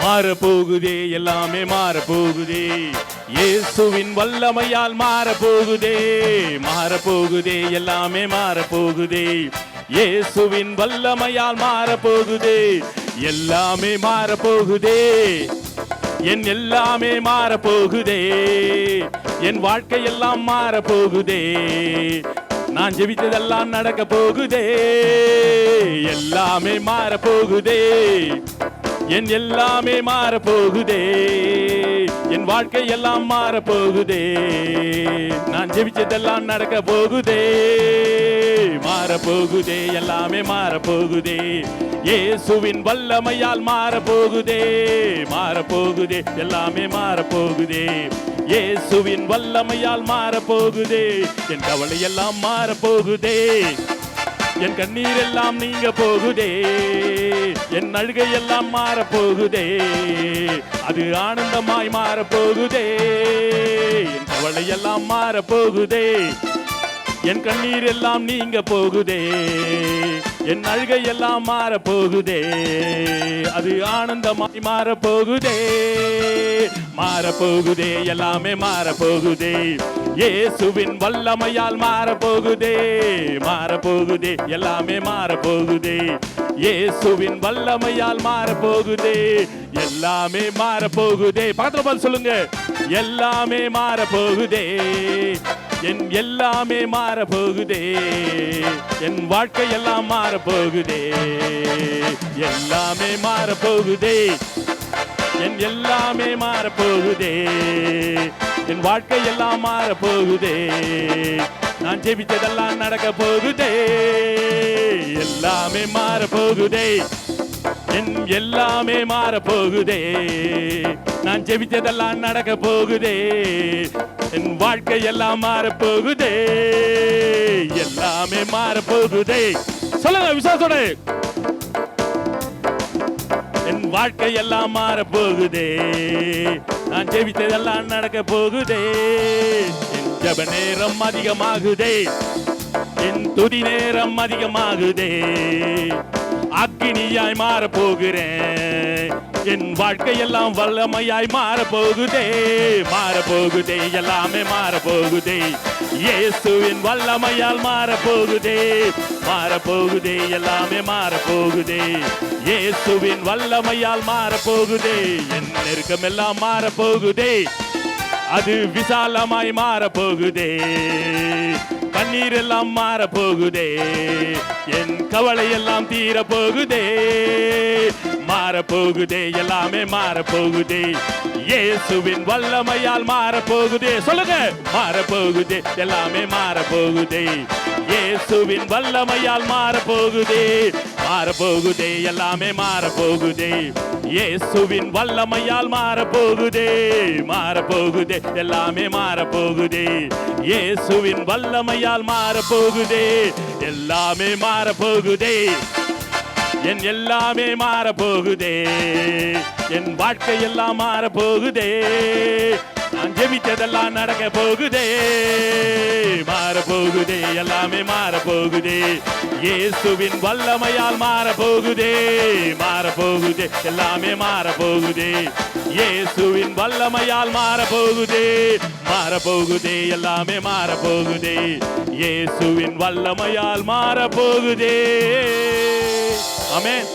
மாறப்போகுதே, எல்லாமே மாறப்போகுதே. இயேசுவின் வல்லமையால் மாறப்போகுதே, மாறப்போகுதே, எல்லாமே மாறப்போகுதே. இயேசுவின் வல்லமையால் மாறப்போகுதே, எல்லாமே மாறப்போகுதே. என் எல்லாமே மாறப்போகுதே, என் வாழ்க்கை எல்லாம் மாறப்போகுதே. நான் ஜெபித்ததெல்லாம் நடக்க போகுதே, எல்லாமே மாறப்போகுதே. என் எல்லாமே மாறப்போகுதே, என் வாழ்க்கை எல்லாம் மாறப்போகுதே. நான் ஜெபிச்சதெல்லாம் நடக்க போகுதே, மாறப்போகுதே, எல்லாமே மாறப்போகுதே. இயேசுவின் வல்லமையால் மாறப்போகுதே, மாறப்போகுதே, எல்லாமே மாறப்போகுதே. இயேசுவின் வல்லமையால் மாறப்போகுதே, என் கவலை எல்லாம் மாறப்போகுதே. என் கண்ணீர் எல்லாம் நீங்க போகுதே, என் அழுகை எல்லாம் மாறப்போகுதே. அது ஆனந்தமாய் மாறப்போகுதே, என் கவலை எல்லாம் மாறப்போகுதே. என் கண்ணீர் எல்லாம் நீங்க போகுதே, என் அழுகை எல்லாம் மாறப்போகுதே. அது ஆனந்தமாய் மாறப்போகுதே, மாறப்போகுதே, எல்லாமே மாறப்போகுதே. இயேசுவின் வல்லமையால் மாறப்போகுதே, மாறப்போகுதே, எல்லாமே மாறப்போகுதே. இயேசுவின் வல்லமையால் மாறப்போகுதே, எல்லாமே மாறப்போகுதே. பக்கத்துல சொல்லுங்க, எல்லாமே மாறப்போகுதே. என் எல்லாமே மாறப்போகுதே, என் வாழ்க்கை எல்லாம் மாறப்போகுதே. எல்லாமே மாறப்போகுதே, என் எல்லாமே மாறப்போகுதே. என் வாழ்க்கை எல்லாம் மாறப்போகுதே. நான் ஜெபித்ததெல்லாம் நடக்க போகுதே, எல்லாமே மாறப்போகுதே. என் எல்லாமே மாறப்போகுதே. நான் ஜெபித்ததெல்லாம் நடக்க போகுதே, என் வாழ்க்கை எல்லாம் மாறப்போகுதே. எல்லாமே மாறப்போகுதே. சொல்லுங்க விசுவாசோட. என் வாழ்க்கை எல்லாம் மாறப்போகுதே. நான் ஜெபித்ததெல்லாம் நடக்க போகுதே. என் ஜெப நேரம் அதிகமாகுதே, என் துதி நேரம் அதிகமாகுதே. அக்கினியாய் மாறப்போகிறேன், என் வாழ்க்கை எல்லாம் வல்லமையாய் மாறப்போகுதே, மாறப்போகுதே, எல்லாமே மாறப்போகுதே. இயேசுவின் வல்லமையால் மாறப்போகுதே, மாறப்போகுதே, எல்லாமே மாறப்போகுதே. இயேசுவின் வல்லமையால் மாறப்போகுதே. என் நெருக்கம் எல்லாம் மாறப்போகுதே, அது விசாலமாய் மாறப்போகுதே. கண்ணீர் எல்லாம் மாறப்போகுதே, என் கவலை எல்லாம் தீர போகுதே. மாறப்போகுதே, எல்லாமே மாறப்போகுதே. இயேசுவின் வல்லமையால் மாறப்போகுதே. சொல்லுங்க, மாறப்போகுதே, எல்லாமே மாறப்போகுதே. இயேசுவின் வல்லமையால் மாறப்போகுதே, மாறப்போகுதே, எல்லாமே மாறப்போகுதே. இயேசுவின் வல்லமையால் மாறப்போகுதே, மாறப்போகுதே, எல்லாமே மாறப்போகுதே. இயேசுவின் வல்லமையால் மாறப்போகுதே, எல்லாமே மாறப்போகுதே. என் எல்லாமே மாறப்போகுதே, என் வாழ்க்கை எல்லாம் மாறப்போகுதே. நான் ஜெபித்ததெல்லாம் நடக்க போகுதே, மாறப்போகுதே, எல்லாமே மாறப்போகுதே. இயேசுவின் வல்லமையால் மாறப்போகுதே, மாறப்போகுதே, எல்லாமே மாறப்போகுதே. இயேசுவின் வல்லமையால் மாறப்போகுதே, மாறப்போகுதே, எல்லாமே மாறப்போகுதே. இயேசுவின் வல்லமையால் மாறப்போகுதே. ஆமென்.